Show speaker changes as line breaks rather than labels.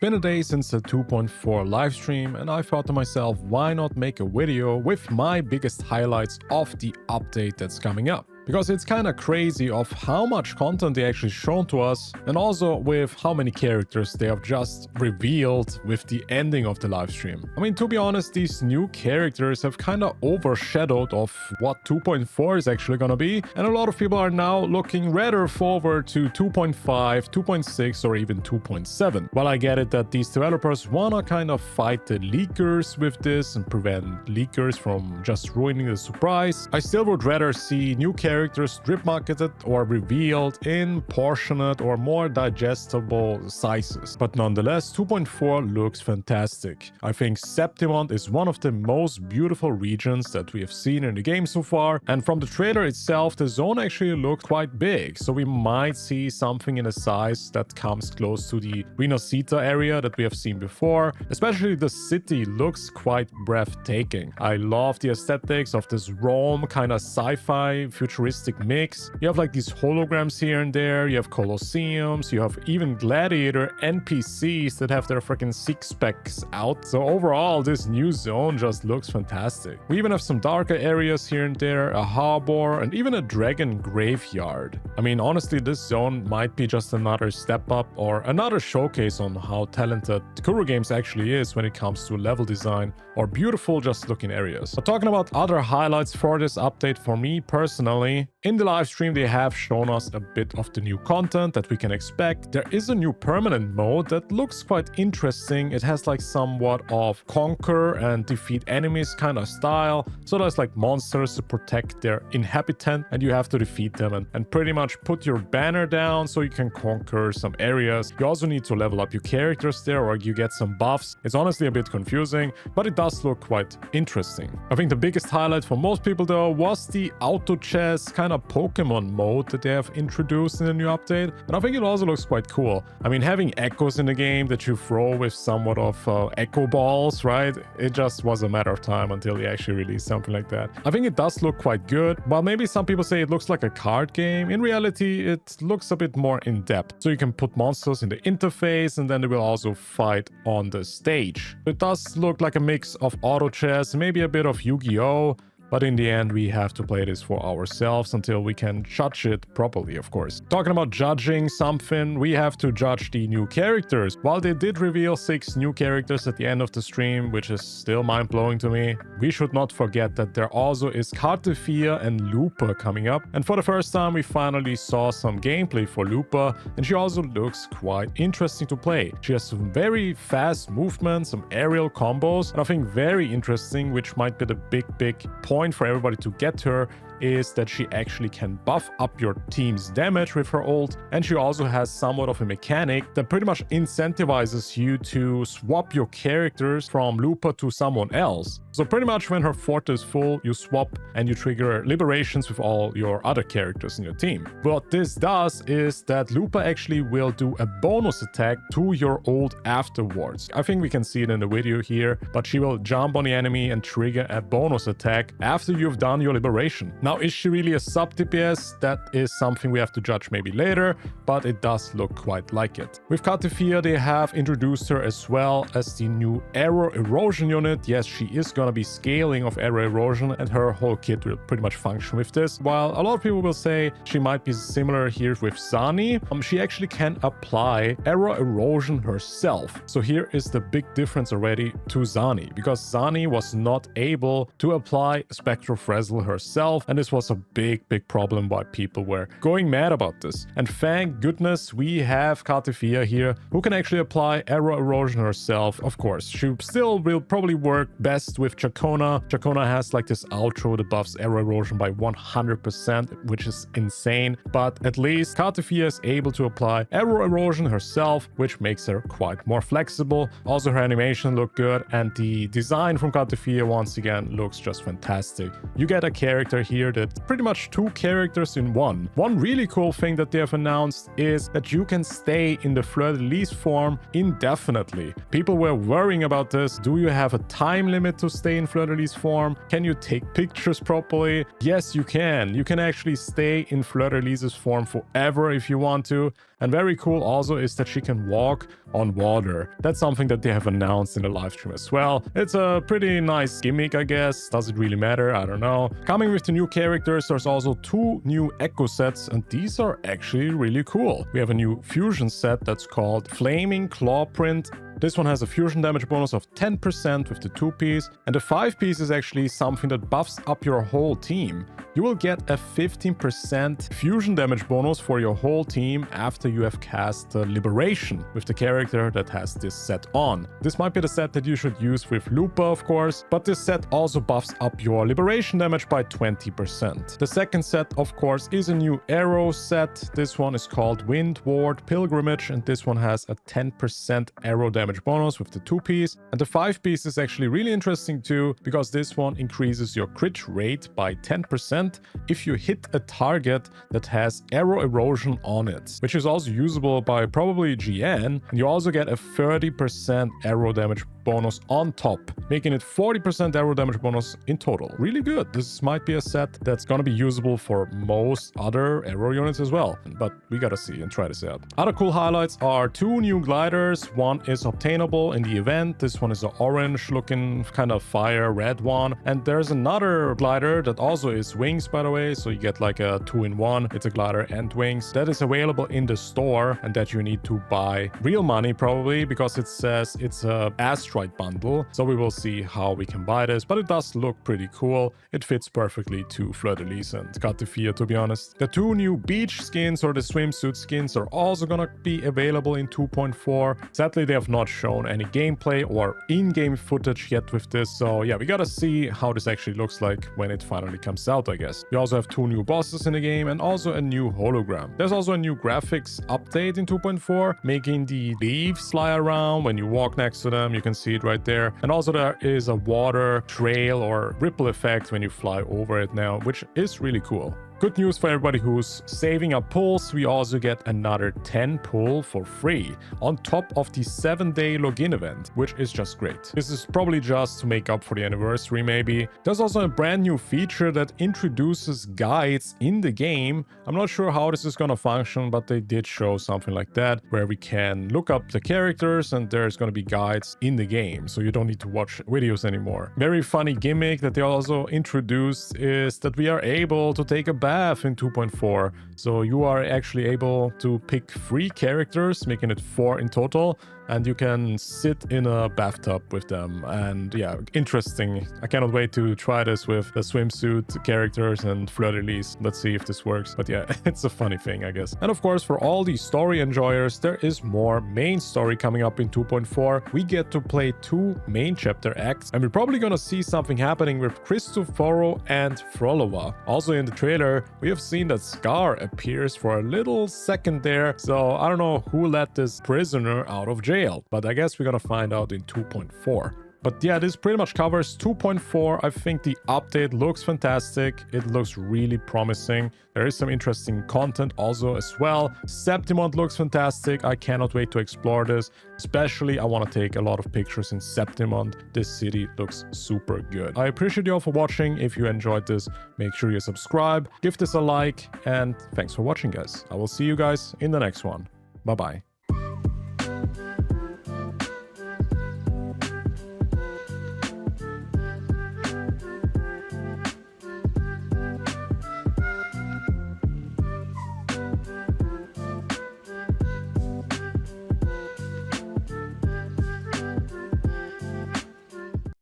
Been a day since the 2.4 livestream, and I thought to myself, why not make a video with my biggest highlights of the update that's coming up? Because it's kind of crazy of how much content they actually shown to us, and also with how many characters they have just revealed with the ending of the live stream. I mean, to be honest, these new characters have kind of overshadowed of what 2.4 is actually gonna be, and a lot of people are now looking rather forward to 2.5, 2.6, or even 2.7. While I get it that these developers wanna kind of fight the leakers with this and prevent leakers from just ruining the surprise, I still would rather see new characters drip marketed or revealed in portionate or more digestible sizes. But nonetheless, 2.4 looks fantastic. I think Septimont is one of the most beautiful regions that we have seen in the game so far, and from the trailer itself, the zone actually looked quite big, so we might see something in a size that comes close to the Renosita area that we have seen before. Especially the city looks quite breathtaking. I love the aesthetics of this Rome kind of sci-fi futuristic mix. You have like these holograms here and there, you have Colosseums, you have even gladiator NPCs that have their freaking six-packs out. So overall, this new zone just looks fantastic. We even have some darker areas here and there, a harbor, and even a dragon graveyard. I mean, honestly, this zone might be just another step up or another showcase on how talented Kuro Games actually is when it comes to level design or beautiful just looking areas. But talking about other highlights for this update, for me personally, in the live stream they have shown us a bit of the new content that we can expect. There is a new permanent mode that looks quite interesting. It has like somewhat of conquer and defeat enemies kind of style. So there's like monsters to protect their inhabitant and you have to defeat them and pretty much put your banner down so you can conquer some areas. You also need to level up your characters there or you get some buffs. It's honestly a bit confusing, but it does look quite interesting. I think the biggest highlight for most people though was the auto chess kind of Pokemon mode that they have introduced in the new update, and I think it also looks quite cool. I mean, having echoes in the game that you throw with somewhat of echo balls, right? It just was a matter of time until they actually released something like that. I think it does look quite good. While maybe some people say it looks like a card game, in reality it looks a bit more in depth. So you can put monsters in the interface and then they will also fight on the stage. It does look like a mix of auto chess, maybe a bit of Yu-Gi-Oh! But in the end, we have to play this for ourselves until we can judge it properly, of course. Talking about judging something, we have to judge the new characters. While they did reveal 6 new characters at the end of the stream, which is still mind-blowing to me, we should not forget that there also is Kartefia and Lupa coming up. And for the first time, we finally saw some gameplay for Lupa, and she also looks quite interesting to play. She has some very fast movements, some aerial combos, and I think very interesting, which might be the big point for everybody to get her, is that she actually can buff up your team's damage with her ult, and she also has somewhat of a mechanic that pretty much incentivizes you to swap your characters from Lupa to someone else. So pretty much when her fort is full, you swap and you trigger liberations with all your other characters in your team. What this does is that Lupa actually will do a bonus attack to your ult afterwards. I think we can see it in the video here, but she will jump on the enemy and trigger a bonus attack after you've done your liberation. Now, is she really a sub DPS? That is something we have to judge maybe later, but it does look quite like it. With Kartefia, they have introduced her as well as the new arrow erosion unit. Yes, she is gonna be scaling of arrow erosion and her whole kit will pretty much function with this. While a lot of people will say she might be similar here with Zani, she actually can apply arrow erosion herself. So here is the big difference already to Zani, because Zani was not able to apply Spectral Frazzle herself, and this was a big problem why people were going mad about this. And thank goodness we have Kartefia here who can actually apply arrow erosion herself. Of course, she still will probably work best with Chacona. Chacona has like this outro that buffs arrow erosion by 100%, which is insane. But at least Kartefia is able to apply arrow erosion herself, which makes her quite more flexible. Also, her animation looked good, and the design from Kartefia once again looks just fantastic. You get a character here here that pretty much 2 characters in one. One really cool thing that they have announced is that you can stay in the fleur-de-lis form indefinitely. People were worrying about this. Do you have a time limit to stay in fleur-de-lis form? Can you take pictures properly? Yes, you can. You can actually stay in fleur-de-lis's form forever if you want to. And very cool also is that she can walk on water. That's something that they have announced in the live stream as well. It's a pretty nice gimmick, I guess. Does it really matter? I don't know. Coming with the new characters, there's also 2 new echo sets, and these are actually really cool. We have a new fusion set that's called Flaming Claw Print. This one has a fusion damage bonus of 10% with the 2-piece, and the 5-piece is actually something that buffs up your whole team. You will get a 15% fusion damage bonus for your whole team after you have cast Liberation with the character that has this set on. This might be the set that you should use with Lupa, of course, but this set also buffs up your Liberation damage by 20%. The second set, of course, is a new arrow set. This one is called Wind Ward Pilgrimage, and this one has a 10% arrow damage bonus with the 2-piece. And the 5-piece is actually really interesting too, because this one increases your crit rate by 10% if you hit a target that has arrow erosion on it, which is also usable by probably GN. And you also get a 30% arrow damage bonus on top, making it 40% arrow damage bonus in total. Really good. This might be a set that's gonna be usable for most other arrow units as well, but we gotta see and try this out. Other cool highlights are 2 new gliders. One is obtainable in the event. This one is an orange looking kind of fire red one, and there's another glider that also is wings, by the way, so you get like a 2-in-1. It's a glider and wings that is available in the store, and that you need to buy real money probably, because it says it's a asteroid bundle. So we will see how we can buy this, but it does look pretty cool. It fits perfectly to fleur-de-lis and Catifia, to be honest. The 2 new beach skins, or the swimsuit skins, are also gonna be available in 2.4. Sadly, they have not shown any gameplay or in-game footage yet with this, so yeah, we gotta see how this actually looks like when it finally comes out, I guess. We also have 2 new bosses in the game and also a new hologram. There's also a new graphics update in 2.4, making the leaves fly around when you walk next to them. You can see it right there. And also there is a water trail or ripple effect when you fly over it now, which is really cool. Good news for everybody who's saving up pulls. We also get another 10 pull for free on top of the 7-day login event, which is just great. This is probably just to make up for the anniversary maybe. There's also a brand new feature that introduces guides in the game. I'm not sure how this is gonna function, but they did show something like that, where we can look up the characters and there's gonna be guides in the game, so you don't need to watch videos anymore. Very funny gimmick that they also introduced is that we are able to take a bath in 2.4. So you are actually able to pick 3 characters, making it 4 in total, and you can sit in a bathtub with them. And yeah, interesting. I cannot wait to try this with the swimsuit characters and fleur-de-lis. Let's see if this works. But yeah, it's a funny thing, I guess. And of course, for all the story enjoyers, there is more main story coming up in 2.4. We get to play 2 main chapter acts, and we're probably gonna see something happening with Cristoforo and Frolova. Also in the trailer, we have seen that Scar appears for a little second there, so I don't know who let this prisoner out of jail, but I guess we're gonna find out in 2.4. But yeah, this pretty much covers 2.4. I think the update looks fantastic. It looks really promising. There is some interesting content also as well. Septimont looks fantastic. I cannot wait to explore this. Especially, I want to take a lot of pictures in Septimont. This city looks super good. I appreciate you all for watching. If you enjoyed this, make sure you subscribe, give this a like, and thanks for watching, guys. I will see you guys in the next one. Bye-bye.